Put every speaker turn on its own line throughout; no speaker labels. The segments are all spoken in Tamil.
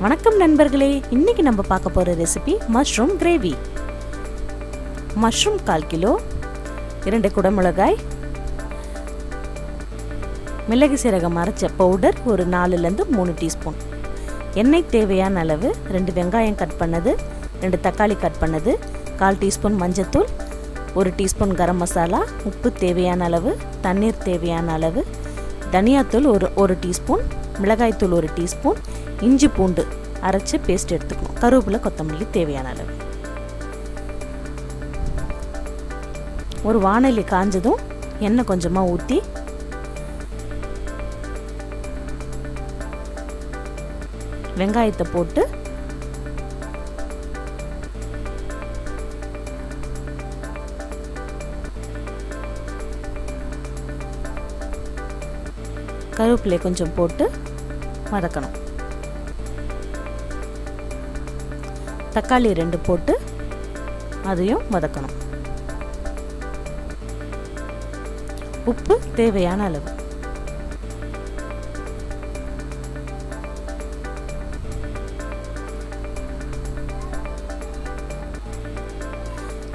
வணக்கம் நண்பர்களே, இன்னைக்கு நம்ம பார்க்க போகிற recipe mushroom gravy. Mushroom 1/4 kilo, 2 குடமிளகாய், மிளகு சீரகம் அரைச்ச பவுடர் ஒரு 4லேருந்து 3 டீஸ்பூன், எண்ணெய் தேவையான அளவு, 2 வெங்காயம் கட் பண்ணது, 2 தக்காளி கட் பண்ணது, 1/4 டீஸ்பூன் மஞ்சத்தூள், 1 டீஸ்பூன் கரம் மசாலா, உப்பு தேவையான அளவு, தண்ணீர் தேவையான அளவு, தனியாத்தூள் ஒரு டீஸ்பூன், மிளகாய்த்தூள் 1 டீஸ்பூன், இஞ்சி பூண்டு அரைச்சி பேஸ்ட் எடுத்துக்கணும், கருவேப்பிலை கொத்தமல்லி தேவையான அளவு. ஒரு வாணலி காஞ்சதும் எண்ணெய் கொஞ்சமாக ஊற்றி வெங்காயத்தை போட்டு கருவேப்பிலை கொஞ்சம் போட்டு வதக்கணும். தக்காளி 2 போட்டு அதையும் வதக்கணும். உப்பு தேவையான அளவு.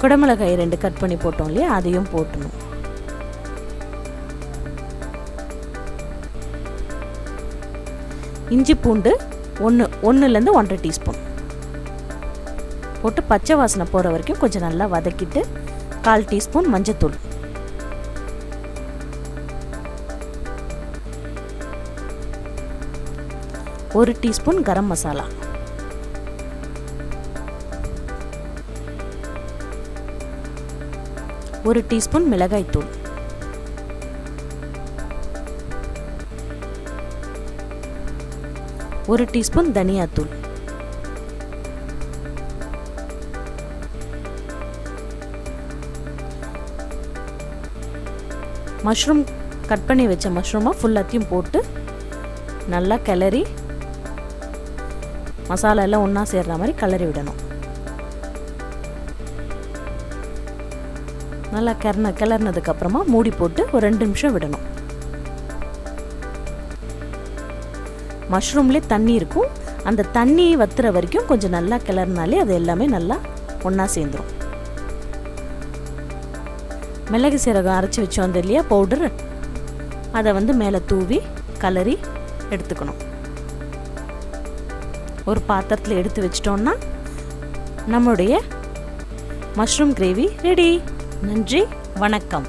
குடமிளகாய் 2 கட் பண்ணி போட்டோம் இல்லையா, அதையும் போட்டணும். இஞ்சி பூண்டு 1லேருந்து 1.5 டீஸ்பூன் போட்டு பச்சை வாசனை போகிற வரைக்கும் கொஞ்சம் நல்லா வதக்கிட்டு 1/4 டீஸ்பூன் மஞ்சத்தூள், ஒரு டீஸ்பூன் கரம் மசாலா, ஒரு டீஸ்பூன் மிளகாய்த்தூள், ஒரு டீஸ்பூன் தனியாத்தூள், மஷ்ரூம் கட் பண்ணி வச்ச மஷ்ரூமை ஃபுல்லாத்தையும் போட்டு நல்லா கிளறி மசாலா எல்லாம் ஒன்றா சேர்ற மாதிரி கிளறி விடணும். நல்லா கிளறினதுக்கு அப்புறமா மூடி போட்டு ஒரு 2 நிமிஷம் விடணும். மஷ்ரூம்லேயே தண்ணி இருக்கும், அந்த தண்ணி வத்துற வரைக்கும் கொஞ்சம் நல்லா கிளறினாலே அது எல்லாமே நல்லா ஒன்றா சேர்ந்துடும். மிளகு சீரகம் அரைச்சி வச்சோம் இல்லையா பவுடர், அதை மேலே தூவி கலரி எடுத்துக்கணும். ஒரு பாத்திரத்தில் எடுத்து வச்சிட்டோம்னா நம்மளுடைய மஷ்ரூம் கிரேவி ரெடி. நன்றி, வணக்கம்.